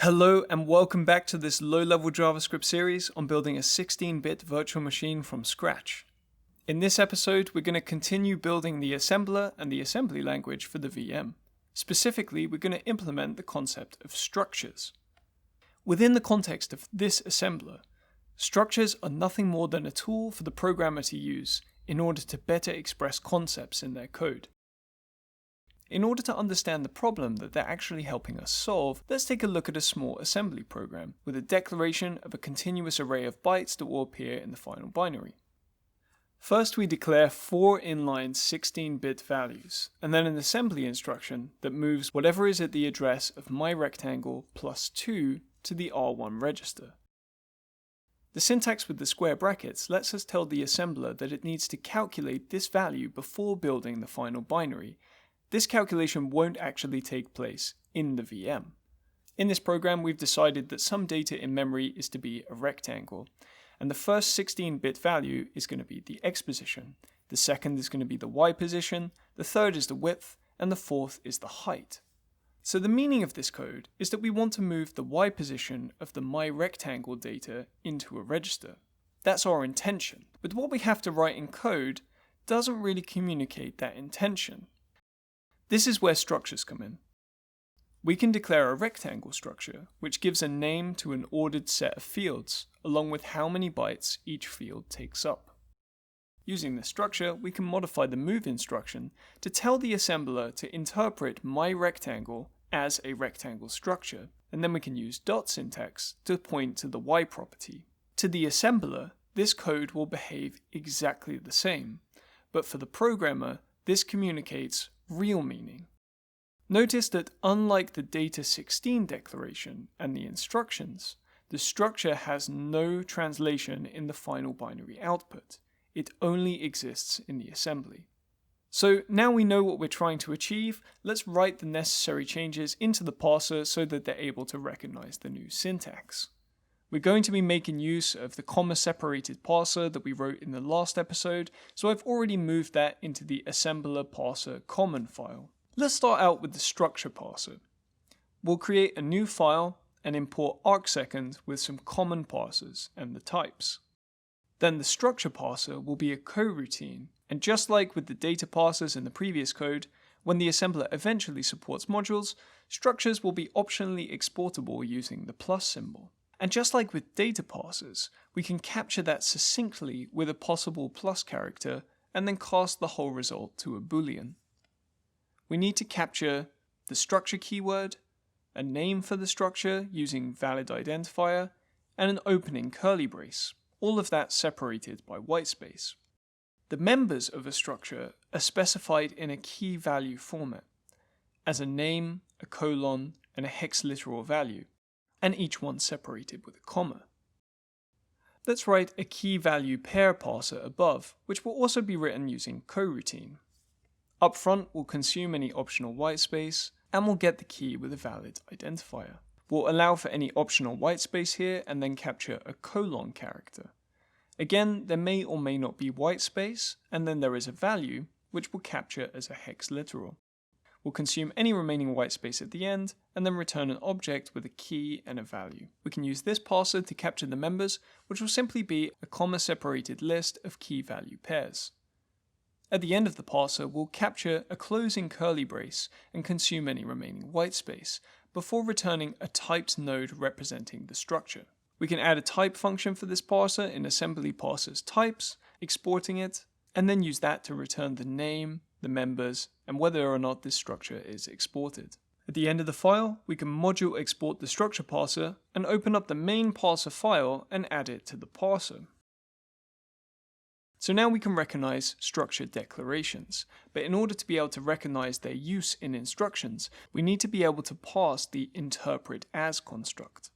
Hello and welcome back to this low-level JavaScript series on building a 16-bit virtual machine from scratch. In this episode, we're going to continue building the assembler and the assembly language for the VM. Specifically, we're going to implement the concept of structures. Within the context of this assembler, structures are nothing more than a tool for the programmer to use in order to better express concepts in their code. In order to understand the problem that they're actually helping us solve, let's take a look at a small assembly program with a declaration of a continuous array of bytes that will appear in the final binary. First, we declare 4 inline 16-bit values, and then an assembly instruction that moves whatever is at the address of myRectangle plus 2 to the R1 register. The syntax with the square brackets lets us tell the assembler that it needs to calculate this value before building the final binary. This calculation won't actually take place in the VM. In this program, we've decided that some data in memory is to be a rectangle, and the first 16-bit value is going to be the X position, the second is going to be the Y position, the third is the width, and the fourth is the height. So the meaning of this code is that we want to move the Y position of the myRectangle data into a register. That's our intention, but what we have to write in code doesn't really communicate that intention. This is where structures come in. We can declare a rectangle structure, which gives a name to an ordered set of fields, along with how many bytes each field takes up. Using this structure, we can modify the move instruction to tell the assembler to interpret myRectangle as a rectangle structure, and then we can use dot syntax to point to the Y property. To the assembler, this code will behave exactly the same, but for the programmer, this communicates real meaning. Notice that unlike the data16 declaration and the instructions, the structure has no translation in the final binary output. It only exists in the assembly. So now we know what we're trying to achieve, let's write the necessary changes into the parser so that they're able to recognize the new syntax. We're going to be making use of the comma-separated parser that we wrote in the last episode, so I've already moved that into the assembler parser common file. Let's start out with the structure parser. We'll create a new file and import arcsecond with some common parsers and the types. Then the structure parser will be a coroutine, and just like with the data parsers in the previous code, when the assembler eventually supports modules, structures will be optionally exportable using the plus symbol. And just like with data parsers, we can capture that succinctly with a possible plus character and then cast the whole result to a boolean. We need to capture the structure keyword, a name for the structure using valid identifier, and an opening curly brace, all of that separated by whitespace. The members of a structure are specified in a key value format, as a name, a colon, and a hex literal value, and each one separated with a comma. Let's write a key value pair parser above, which will also be written using coroutine. Up front, we'll consume any optional whitespace, and we'll get the key with a valid identifier. We'll allow for any optional whitespace here, and then capture a colon character. Again, there may or may not be whitespace, and then there is a value, which we'll capture as a hex literal. We'll consume any remaining whitespace at the end, and then return an object with a key and a value. We can use this parser to capture the members, which will simply be a comma-separated list of key value pairs. At the end of the parser, we'll capture a closing curly brace and consume any remaining whitespace, before returning a typed node representing the structure. We can add a type function for this parser in assembly parsers types, exporting it, and then use that to return the name, the members, and whether or not this structure is exported. At the end of the file, we can module export the structure parser and open up the main parser file and add it to the parser. So now we can recognize structure declarations, but in order to be able to recognize their use in instructions, we need to be able to parse the interpret as construct.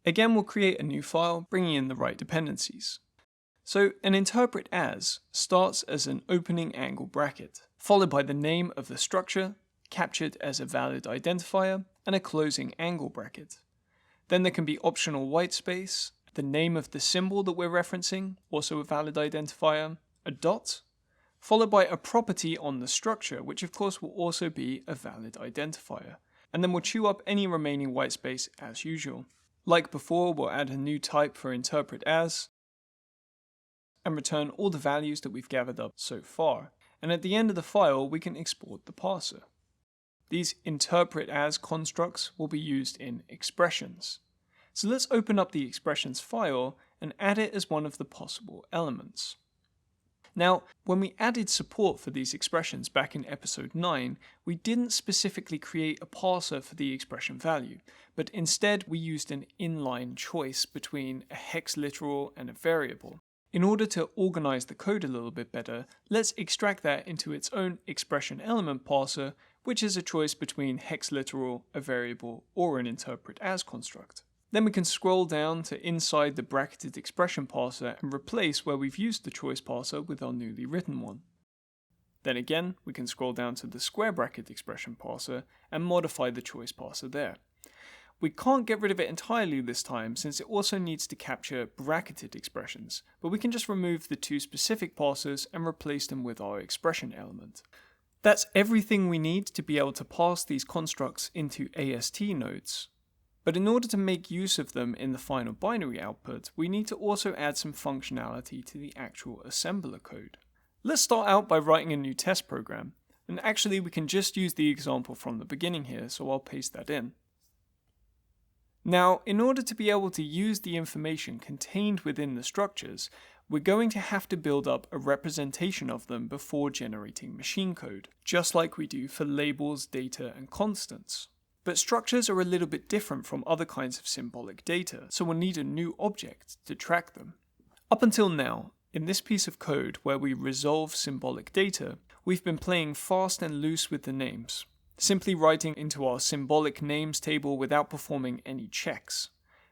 Again, we'll create a new file, bringing in the right dependencies. So an interpret as starts as an opening angle bracket, followed by the name of the structure, captured as a valid identifier, and a closing angle bracket. Then there can be optional whitespace, the name of the symbol that we're referencing, also a valid identifier, a dot, followed by a property on the structure, which of course will also be a valid identifier. and then we'll chew up any remaining whitespace as usual. Like before, we'll add a new type for interpret as, and return all the values that we've gathered up so far. And at the end of the file, we can export the parser. These interpret as constructs will be used in expressions. So let's open up the expressions file and add it as one of the possible elements. Now, when we added support for these expressions back in episode 9, we didn't specifically create a parser for the expression value, but instead we used an inline choice between a hex literal and a variable. In order to organize the code a little bit better, let's extract that into its own expression element parser, which is a choice between hex literal, a variable, or an interpret as construct. Then we can scroll down to inside the bracketed expression parser and replace where we've used the choice parser with our newly written one. Then again, we can scroll down to the square bracket expression parser and modify the choice parser there. We can't get rid of it entirely this time since it also needs to capture bracketed expressions, but we can just remove the two specific parsers and replace them with our expression element. That's everything we need to be able to parse these constructs into AST nodes. But in order to make use of them in the final binary output, we need to also add some functionality to the actual assembler code. Let's start out by writing a new test program, and actually we can just use the example from the beginning here, so I'll paste that in. Now, in order to be able to use the information contained within the structures, we're going to have to build up a representation of them before generating machine code, just like we do for labels, data, and constants. But structures are a little bit different from other kinds of symbolic data, so we'll need a new object to track them. Up until now, in this piece of code where we resolve symbolic data, we've been playing fast and loose with the names, simply writing into our symbolic names table without performing any checks.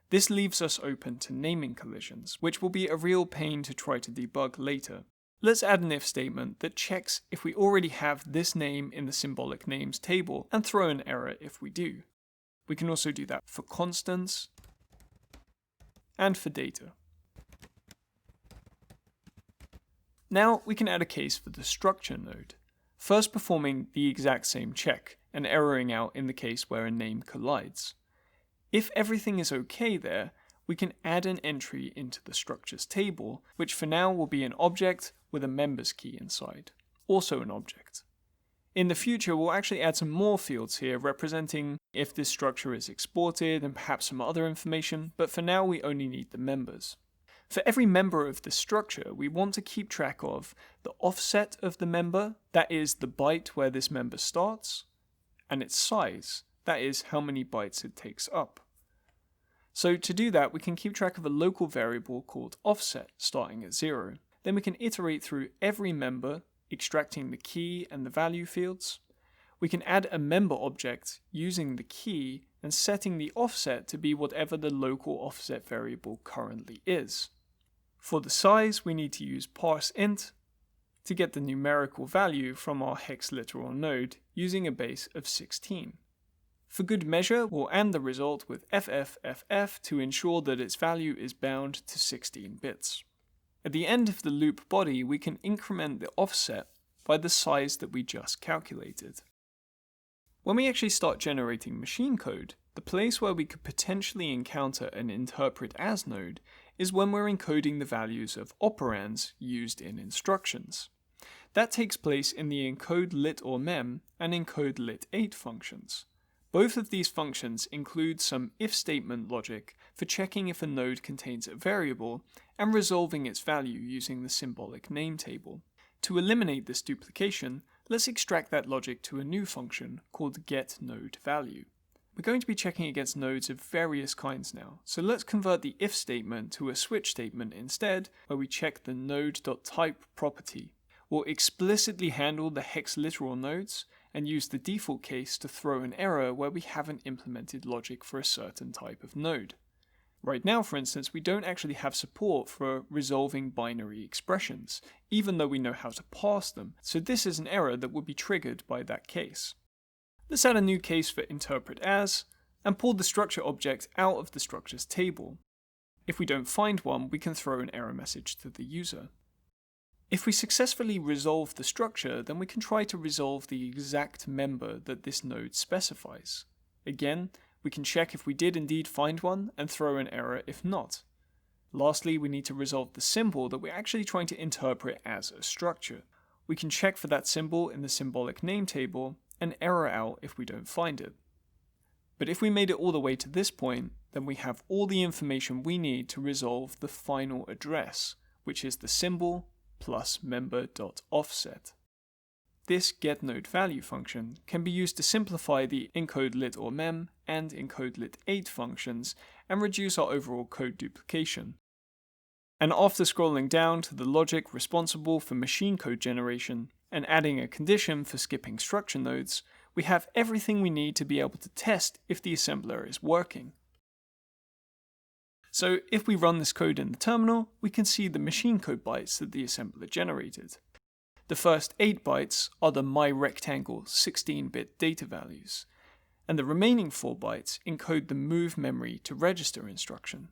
This leaves us open to naming collisions, which will be a real pain to try to debug later. Let's add an if statement that checks if we already have this name in the symbolic names table and throw an error if we do. We can also do that for constants and for data. Now we can add a case for the structure node, first performing the exact same check and erroring out in the case where a name collides. If everything is okay there, we can add an entry into the structures table, which for now will be an object with a members key inside, also an object. In the future, we'll actually add some more fields here representing if this structure is exported and perhaps some other information, but for now we only need the members. For every member of this structure, we want to keep track of the offset of the member, that is the byte where this member starts, and its size, that is how many bytes it takes up. So to do that, we can keep track of a local variable called offset starting at 0. Then we can iterate through every member, extracting the key and the value fields. We can add a member object using the key and setting the offset to be whatever the local offset variable currently is. For the size, we need to use parseInt to get the numerical value from our hex literal node using a base of 16. For good measure, we'll AND the result with FFFF to ensure that its value is bound to 16 bits. At the end of the loop body, we can increment the offset by the size that we just calculated. When we actually start generating machine code, the place where we could potentially encounter an interpret as node is when we're encoding the values of operands used in instructions. That takes place in the encode lit or mem and encode lit 8 functions. Both of these functions include some if statement logic for checking if a node contains a variable and resolving its value using the symbolic name table. To eliminate this duplication, let's extract that logic to a new function called getNodeValue. We're going to be checking against nodes of various kinds now, so let's convert the if statement to a switch statement instead, where we check the node.type property. We'll explicitly handle the hex literal nodes and use the default case to throw an error where we haven't implemented logic for a certain type of node. Right now, for instance, we don't actually have support for resolving binary expressions, even though we know how to parse them, so this is an error that would be triggered by that case. Let's add a new case for interpret as, and pull the structure object out of the structures table. If we don't find one, we can throw an error message to the user. If we successfully resolve the structure, then we can try to resolve the exact member that this node specifies. Again, we can check if we did indeed find one and throw an error if not. Lastly, we need to resolve the symbol that we're actually trying to interpret as a structure. We can check for that symbol in the symbolic name table and error out if we don't find it. But if we made it all the way to this point, then we have all the information we need to resolve the final address, which is the symbol plus member.offset. This getNodeValue function can be used to simplify the encodeLit or mem and encodeLit8 functions and reduce our overall code duplication. And after scrolling down to the logic responsible for machine code generation and adding a condition for skipping structure nodes, we have everything we need to be able to test if the assembler is working. So if we run this code in the terminal, we can see the machine code bytes that the assembler generated. The first 8 bytes are the myRectangle 16-bit data values, and the remaining 4 bytes encode the move memory to register instruction.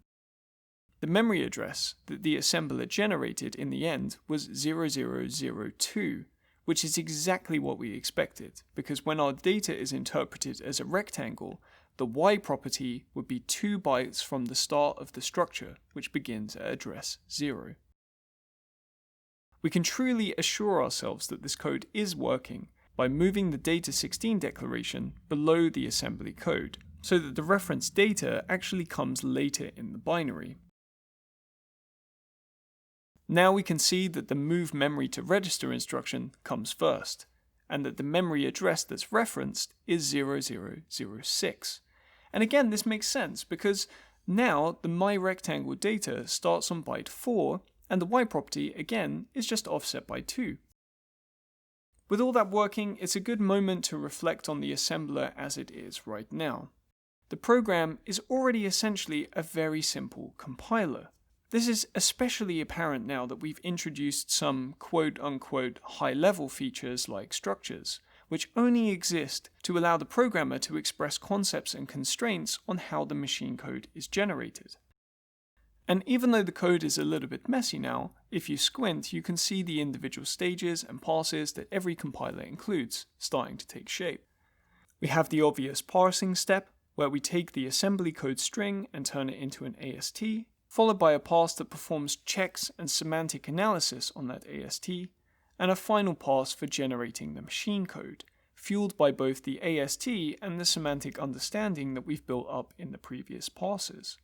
The memory address that the assembler generated in the end was 0002, which is exactly what we expected, because when our data is interpreted as a rectangle, the Y property would be 2 bytes from the start of the structure, which begins at address 0. We can truly assure ourselves that this code is working by moving the data16 declaration below the assembly code, so that the reference data actually comes later in the binary. Now we can see that the move memory to register instruction comes first, and that the memory address that's referenced is 0006. And again, this makes sense because now the myRectangle data starts on byte 4, and the Y property, again, is just offset by 2. With all that working, it's a good moment to reflect on the assembler as it is right now. The program is already essentially a very simple compiler. This is especially apparent now that we've introduced some quote-unquote high-level features like structures, which only exist to allow the programmer to express concepts and constraints on how the machine code is generated. And even though the code is a little bit messy now, if you squint, you can see the individual stages and parsers that every compiler includes starting to take shape. We have the obvious parsing step, where we take the assembly code string and turn it into an AST, followed by a parse that performs checks and semantic analysis on that AST, and a final parse for generating the machine code, fueled by both the AST and the semantic understanding that we've built up in the previous parsers.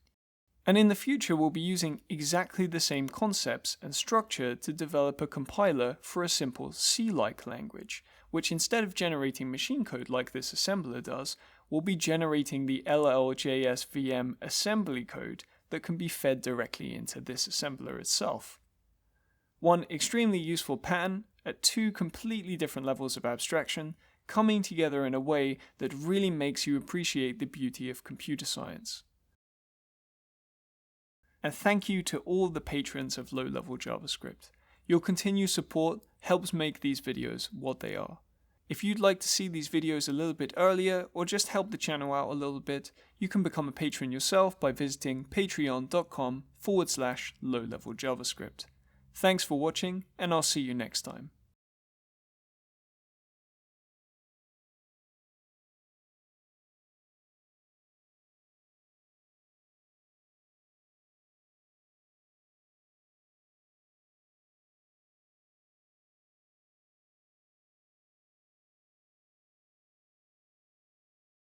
And in the future, we'll be using exactly the same concepts and structure to develop a compiler for a simple C-like language, which instead of generating machine code like this assembler does, will be generating the LLJS VM assembly code that can be fed directly into this assembler itself. One extremely useful pattern at 2 completely different levels of abstraction, coming together in a way that really makes you appreciate the beauty of computer science. And thank you to all the patrons of low-level JavaScript. Your continued support helps make these videos what they are. If you'd like to see these videos a little bit earlier or just help the channel out a little bit, you can become a patron yourself by visiting patreon.com/lowleveljavascript. Thanks for watching, and I'll see you next time.